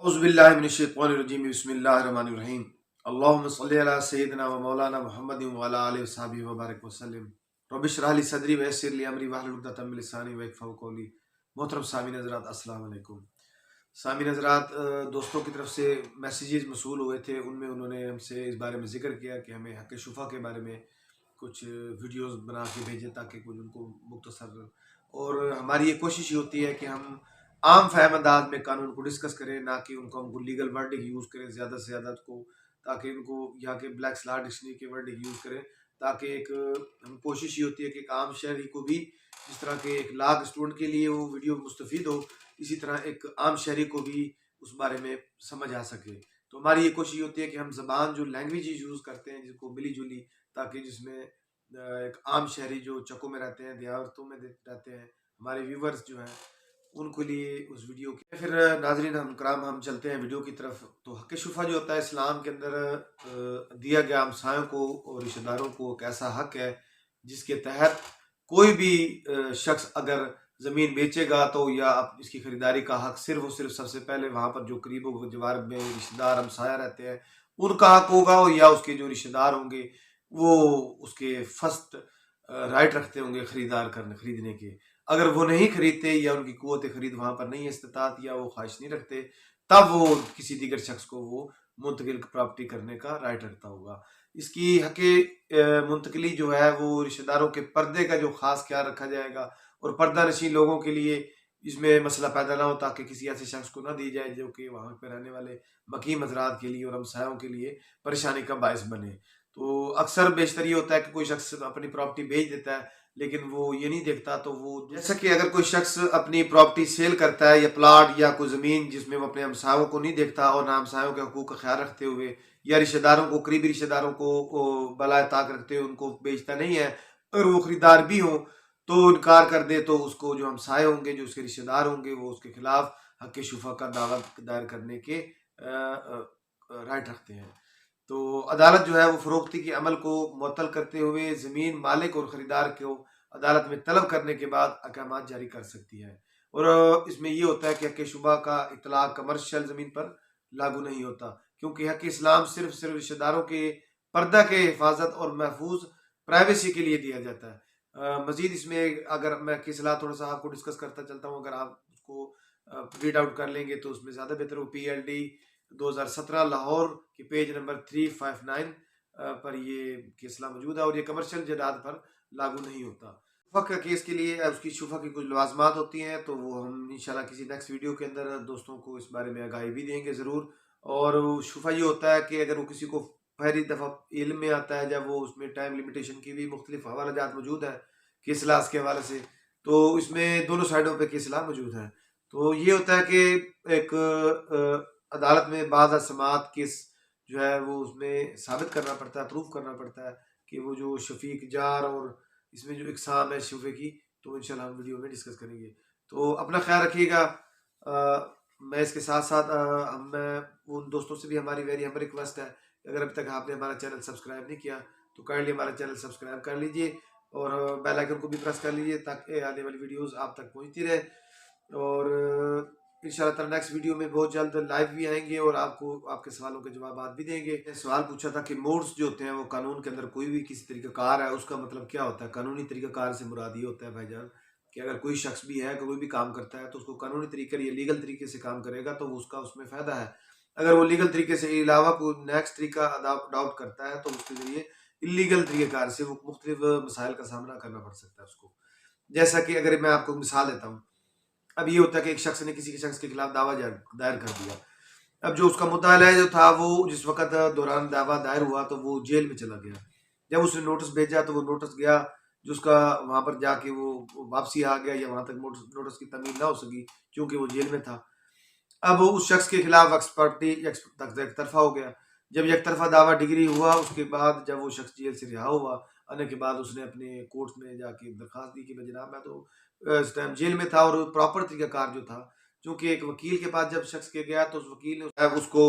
औज़ुबिल्लाहिमिनश्शैतानिर्रजीम बिस्मिल्लाहिर्रहमानिर्रहीम अल्लाहुम्मा सल्लि अला सय्यिदिना व मौलाना मुहम्मदिन व अला आलिहि व सहबिहि व बारिक व सल्लिम रब्बि इश्रह लिी सदरी व यस्सिर ली अमरी वहलुल उक़दतम मिन लिसानी यफ़क़हू क़ौली। मोहतरम सामीन हज़रात, अस्सलाम वालेकुम। सामीन हज़रात, दोस्तों की तरफ से मैसेजेस मसूल हुए थे, उनमें उन्होंने हमसे इस बारे में ज़िक्र किया कि हमें हक़ शुफ़ा के बारे में कुछ वीडियोज़ बना के भेजें ताकि कुछ उनको मुख्तसर, और हमारी ये कोशिश ये होती है कि हम आम फ़हम अंदाज में कानून को डिस्कस करें, ना कि उनको लीगल वर्डिंग यूज़ करें ज़्यादा से ज़्यादा को, ताकि इनको यहाँ के ब्लैक लॉ डिक्शनरी के वर्डिंग यूज़ करें, ताकि एक हम कोशिश ये होती है कि एक आम शहरी को भी, जिस तरह के एक लॉ स्टूडेंट के लिए वो वीडियो मुस्तफ़ीद हो, इसी तरह एक आम शहरी को भी उस बारे में समझ आ सके। तो हमारी ये कोशिश होती है कि हम ज़बान जो लैंग्वेज यूज़ करते हैं जिसको मिली जुली, ताकि जिसमें एक आम शहरी जो चक्कों में रहते हैं, देहातों में रहते हैं, हमारे व्यूवर्स जो हैं, उनको लिए उस वीडियो के फिर नाजरीन हम कराम, हम चलते हैं वीडियो की तरफ। तो हक़ शुफ़ा जो होता है इस्लाम के अंदर दिया गया हमसायों को और रिश्तेदारों को एक ऐसा हक़ है जिसके तहत कोई भी शख्स अगर ज़मीन बेचेगा तो या इसकी ख़रीदारी का हक़ सिर्फ़ और सिर्फ सबसे पहले वहाँ पर जो करीब जवार में रिश्तेदार हमसाया रहते हैं उनका हक़ होगा, या उसके जो रिश्तेदार होंगे वो उसके फर्स्ट राइट रखते होंगे खरीदने के। अगर वो नहीं खरीदते या उनकी कुव्वत खरीद वहाँ पर नहीं है, इस्तिताअत, या वो ख्वाहिश नहीं रखते, तब वो किसी दीगर शख्स को वो मुंतकिल प्रॉपर्टी करने का राइट रखता होगा। इसकी हक़ मुंतकिली जो है वो रिश्तेदारों के पर्दे का जो ख़ास ख्याल रखा जाएगा, और पर्दा नशीन लोगों के लिए इसमें मसला पैदा ना हो, ताकि किसी ऐसे शख्स को ना दी जाए जो कि वहाँ पर रहने वाले मकीम हज़रात के लिए और हमसायों के लिए परेशानी का बायस बने। तो अक्सर बेशतर ये होता है कि कोई शख्स अपनी प्रॉपर्टी बेच देता है, लेकिन वो ये नहीं देखता, तो वो जैसा कि अगर कोई शख्स अपनी प्रॉपर्टी सेल करता है या प्लाट या कोई ज़मीन जिसमें वो अपने हमसायों को नहीं देखता और ना हमसायों के हकूक़ का ख्याल रखते हुए या रिश्तेदारों को, करीबी रिश्तेदारों को बलाए ताक रखते हुए उनको बेचता नहीं है, अगर वो ख़रीदार भी हों तो इनकार कर दे, तो उसको जो हमसाए होंगे, जो उसके रिश्तेदार होंगे, वो उसके खिलाफ हक़ शुफ़ा का दावा दायर करने के राइट रखते हैं। तो अदालत जो है वो फ़रोख्ती के अमल को मुअत्तल करते हुए ज़मीन मालिक और ख़रीदार को अदालत में तलब करने के बाद अहकामात जारी कर सकती है। और इसमें ये होता है कि हक़ शुबा का इतलाक़ कमर्शियल ज़मीन पर लागू नहीं होता, क्योंकि हक़ इस्लाम सिर्फ रिश्तेदारों के पर्दा के हिफाजत और महफूज प्राइवेसी के लिए दिया जाता है। मज़ीद इसमें अगर मैं हक़ इस्लाम थोड़ा सा आपको डिस्कस करता चलता हूँ, अगर आप उसको रीड आउट कर लेंगे तो उसमें ज़्यादा बेहतर हो। PLD 2017 लाहौर के पेज नंबर 359 पर ये केसला मौजूद है, और ये कमर्शियल जायदाद पर लागू नहीं होता। शुफ़ा केस के लिए उसकी शुफ़ा की कुछ लवाज़मात होती हैं, तो वो हम इंशाल्लाह किसी नेक्स्ट वीडियो के अंदर दोस्तों को इस बारे में आगाही भी देंगे ज़रूर। और शुफ़ा ये होता है कि अगर वो किसी को पहली दफ़ा इल्म में आता है, जब वो उसमें टाइम लिमिटेशन की भी मुख्तलिफ हवालाजात मौजूद है केसलास के हवाले से, तो इसमें दोनों साइडों पर केसला मौजूद है। तो ये होता है कि एक अदालत में बाज़ समाअत केस जो है वो उसमें साबित करना पड़ता है, प्रूफ करना पड़ता है कि वो जो शफ़ीक जार और इसमें जो इक़साम है शुफ़े की, तो इंशाल्लाह हम वीडियो में डिस्कस करेंगे। तो अपना ख्याल रखिएगा। मैं इसके साथ साथ मैं उन दोस्तों से भी हमारी वेरी हम्बल रिक्वेस्ट है, अगर अभी तक आपने हमारा चैनल सब्सक्राइब नहीं किया तो काइंडली हमारा चैनल सब्सक्राइब कर लीजिए और बेल आइकन को भी प्रेस कर लीजिए, ताकि आने वाली वीडियोज़ आप तक पहुँचती रहे। और इंशाल्लाह ताला नेक्स्ट वीडियो में बहुत जल्द लाइव भी आएंगे और आपको आपके सवालों के जवाब भी देंगे। सवाल पूछा था कि मोड्स जो होते हैं वो कानून के अंदर कोई भी किसी तरीका कार है, उसका मतलब क्या होता है? कानूनी तरीका कार से मुराद ये होता है भाईजान कि अगर कोई शख्स भी है, कोई भी काम करता है, तो उसको कानूनी तरीके या लीगल तरीके से काम करेगा तो उसका उसमें फ़ायदा है। अगर वो लीगल तरीके से अलावा कोई नेक्स्ट तरीका अडॉप्ट करता है तो उसके ज़रिए इल्लीगल तरीक़ेकार से वो मुख्तलिफ मसाइल का सामना करना पड़ सकता है उसको। जैसा कि अगर मैं आपको मिसाल देता हूँ, अब ये होता है कि एक शख्स ने किसी के शख्स के खिलाफ दावा दायर कर दिया। अब जो उसका मुद्दा जो था वो जिस वक़्त दौरान दावा दायर हुआ तो वो जेल में चला गया। जब उसने नोटिस भेजा तो वो नोटिस गया, जो उसका वहाँ पर जाके वो वापसी आ गया, या वहाँ तक नोटिस की तमील ना हो सकी क्योंकि वो जेल में था। अब उस शख्स के खिलाफ एक्सपर्टी एक तरफा हो गया। जब एक तरफा दावा डिग्री हुआ, उसके बाद जब वो शख्स जेल से रिहा हुआ, आने के बाद उसने अपने कोर्ट में जाके दरख्वास्त दी कि मैं जनाब मैं तो इस टाइम जेल में था, और प्रॉपर तरीक़ाकार जो था, चूँकि एक वकील के पास जब शख्स के गया तो उस वकील ने उसको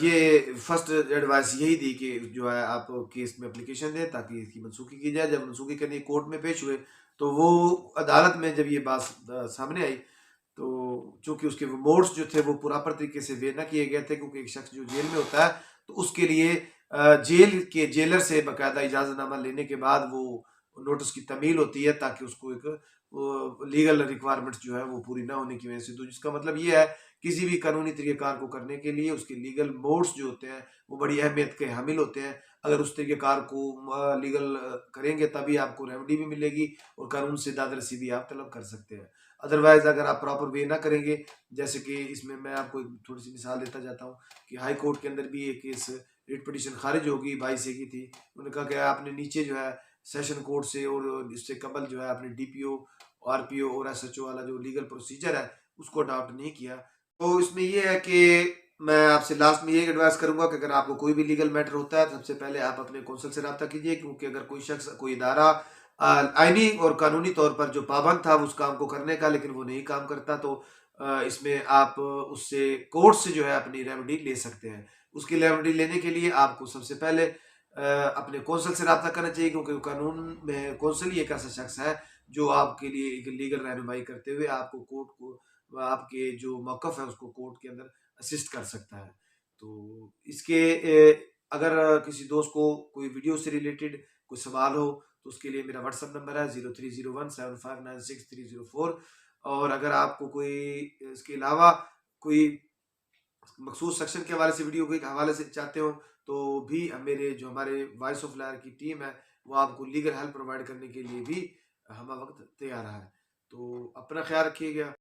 ये फर्स्ट एडवाइस यही दी कि जो है आप केस में एप्लीकेशन दें ताकि इसकी मनसूखी की जाए। जब मनसूखी करने कोर्ट में पेश हुए तो वो अदालत में जब ये बात सामने आई तो चूँकि उसके वो मोड्स जो थे वो प्रॉपर तरीके से वे ना किए गए थे, क्योंकि एक शख्स जो जेल में होता है तो उसके लिए जेल के जेलर से बाकायदा इजाज़तनामा लेने के बाद वो नोटिस की तमील होती है, ताकि उसको एक लीगल रिक्वायरमेंट्स जो है वो पूरी ना होने की वजह से। तो जिसका मतलब ये है, किसी भी कानूनी तरीक़ेकार को करने के लिए उसके लीगल मोड्स जो होते हैं वो बड़ी अहमियत के हामिल होते हैं। अगर उस तरीक़ेकार को लीगल करेंगे तभी आपको रेमेडी भी मिलेगी और कानून से दादरसी भी आप तलब कर सकते हैं। अदरवाइज़ अगर आप प्रॉपर वे ना करेंगे, जैसे कि इसमें मैं आपको एक थोड़ी-सी मिसाल देता जाता हूँ कि हाई कोर्ट के अंदर भी एक केस रिट पिटीशन खारिज होगी 22 की थी। उन्होंने कहा कि आपने नीचे जो है सेशन कोर्ट से और इससे कबल जो है आपने डीपीओ, आरपीओ और एसएचओ वाला जो लीगल प्रोसीजर है उसको अडॉप्ट नहीं किया। तो इसमें ये है कि मैं आपसे लास्ट में ये एडवाइस करूँगा कि अगर आपको कोई भी लीगल मैटर होता है तो सबसे पहले आप अपने कौंसल से राब्ता कीजिए, क्योंकि अगर कोई शख्स, कोई इदारा आईनी और कानूनी तौर पर जो पाबंद था उस काम को करने का, लेकिन वो नहीं काम करता, तो इसमें आप उससे कोर्ट से जो है अपनी रेमेडी ले सकते हैं। उसकी रेमेडी लेने के लिए आपको सबसे पहले अपने कौंसल से राब्ता करना चाहिए, क्योंकि कानून में कौंसल ही एक ऐसा शख्स है जो आपके लिए एक लीगल रहनुमाई करते हुए आपको कोर्ट को आपके जो मौक़िफ़ है उसको कोर्ट के अंदर असिस्ट कर सकता है। तो इसके अगर किसी दोस्त को कोई वीडियो से रिलेटेड कोई सवाल हो तो उसके लिए मेरा व्हाट्सएप नंबर है 03017596 304। और अगर आपको कोई इसके अलावा कोई मखसूस सेक्शन के हवाले से वीडियो के हवाले से चाहते हो तो भी मेरे जो हमारे वॉइस ऑफ लॉयर की टीम है वो आपको लीगल हेल्प प्रोवाइड करने के लिए भी हम वक्त तैयार है। तो अपना ख्याल रखिएगा।